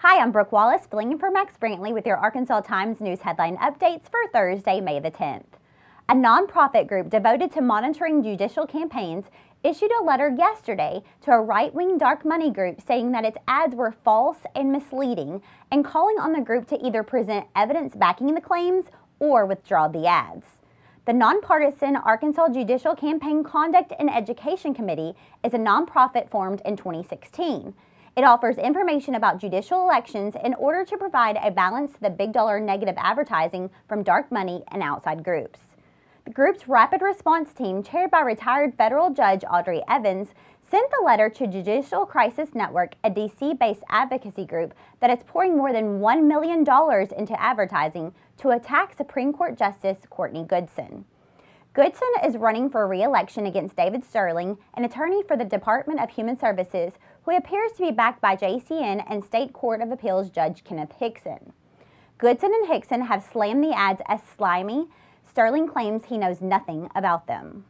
Hi, I'm Brooke Wallace, filling in for Max Brantley with your Arkansas Times News headline updates for Thursday, May the 10th. A nonprofit group devoted to monitoring judicial campaigns issued a letter yesterday to a right-wing dark money group stating that its ads were false and misleading and calling on the group to either present evidence backing the claims or withdraw the ads. The nonpartisan Arkansas Judicial Campaign Conduct and Education Committee is a nonprofit formed in 2016. It offers information about judicial elections in order to provide a balance to the big dollar negative advertising from dark money and outside groups. The group's rapid response team, chaired by retired federal judge Audrey Evans, sent the letter to Judicial Crisis Network, a DC-based advocacy group that is pouring more than $1 million into advertising to attack Supreme Court Justice Courtney Goodson. Goodson is running for re-election against David Sterling, an attorney for the Department of Human Services, who appears to be backed by JCN and State Court of Appeals Judge Kenneth Hickson. Goodson and Hickson have slammed the ads as slimy. Sterling claims he knows nothing about them.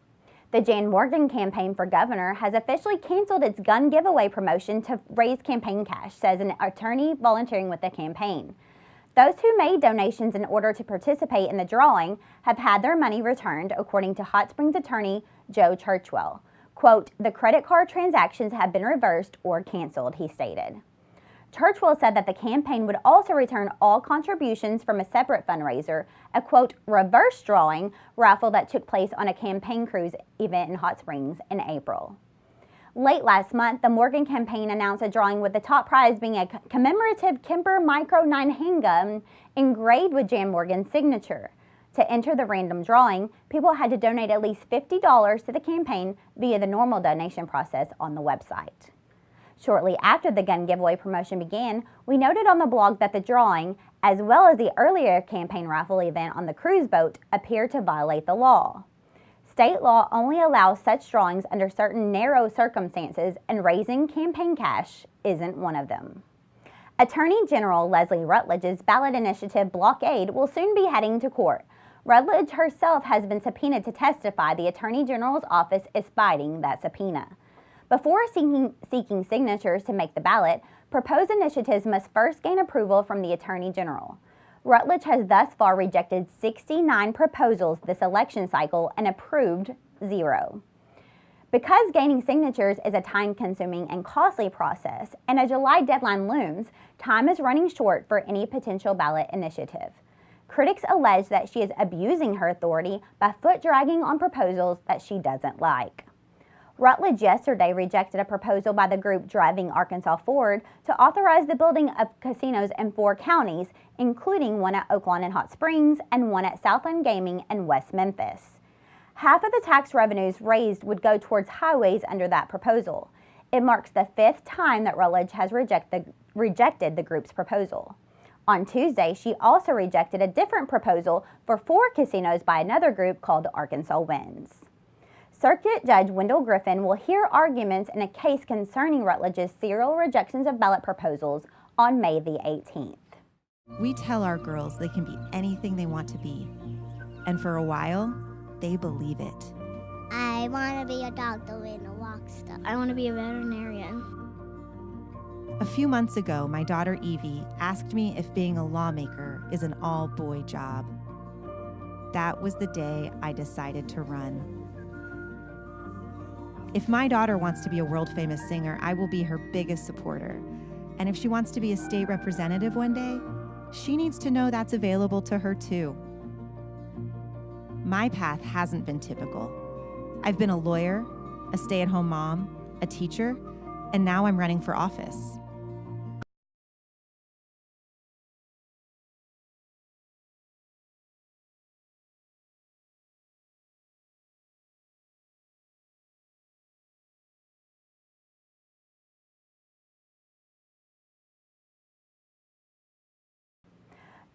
The Jan Morgan campaign for governor has officially canceled its gun giveaway promotion to raise campaign cash, says an attorney volunteering with the campaign. Those who made donations in order to participate in the drawing have had their money returned, according to Hot Springs attorney Joe Churchwell. Quote, "The credit card transactions have been reversed or canceled," he stated. Churchwell said that the campaign would also return all contributions from a separate fundraiser, a quote, "reverse drawing" raffle that took place on a campaign cruise event in Hot Springs in April. Late last month, the Morgan campaign announced a drawing with the top prize being a commemorative Kemper Micro 9 handgun engraved with Jan Morgan's signature. To enter the random drawing, people had to donate at least $50 to the campaign via the normal donation process on the website. Shortly after the gun giveaway promotion began, we noted on the blog that the drawing, as well as the earlier campaign raffle event on the cruise boat, appeared to violate the law. State law only allows such drawings under certain narrow circumstances, and raising campaign cash isn't one of them. Attorney General Leslie Rutledge's ballot initiative Blockade will soon be heading to court. Rutledge herself has been subpoenaed to testify. The Attorney General's office is fighting that subpoena. Before seeking signatures to make the ballot, proposed initiatives must first gain approval from the Attorney General. Rutledge has thus far rejected 69 proposals this election cycle and approved 0. Because gaining signatures is a time-consuming and costly process, and a July deadline looms, time is running short for any potential ballot initiative. Critics allege that she is abusing her authority by foot-dragging on proposals that she doesn't like. Rutledge yesterday rejected a proposal by the group Driving Arkansas Forward to authorize the building of casinos in 4 counties, including one at Oaklawn and Hot Springs and one at Southland Gaming and West Memphis. Half of the tax revenues raised would go towards highways under that proposal. It marks the 5th time that Rutledge has rejected the group's proposal. On Tuesday, she also rejected a different proposal for 4 casinos by another group called Arkansas Wins. Circuit Judge Wendell Griffin will hear arguments in a case concerning Rutledge's serial rejections of ballot proposals on May the 18th. We tell our girls they can be anything they want to be. And for a while, they believe it. I want to be a doctor and a rock star. I want to be a veterinarian. A few months ago, my daughter Evie asked me if being a lawmaker is an all-boy job. That was the day I decided to run. If my daughter wants to be a world-famous singer, I will be her biggest supporter. And if she wants to be a state representative one day, she needs to know that's available to her too. My path hasn't been typical. I've been a lawyer, a stay-at-home mom, a teacher, and now I'm running for office.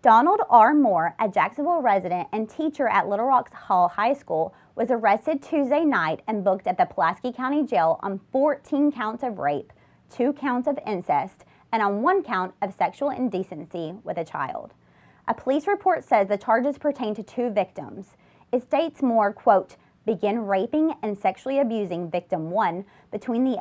Donald R. Moore, a Jacksonville resident and teacher at Little Rock Hall High School, was arrested Tuesday night and booked at the Pulaski County Jail on 14 counts of rape, 2 counts of incest, and on 1 count of sexual indecency with a child. A police report says the charges pertain to 2 victims. It states Moore, quote, began raping and sexually abusing victim 1 between the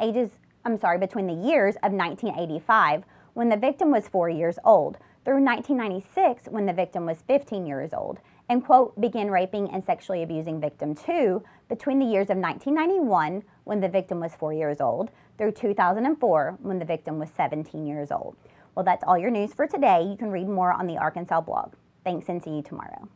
years of 1985, when the victim was 4 years old, through 1996 when the victim was 15 years old, and, quote, began raping and sexually abusing victim 2 between the years of 1991 when the victim was 4 years old through 2004 when the victim was 17 years old. Well, that's all your news for today. You can read more on the Arkansas blog. Thanks, and see you tomorrow.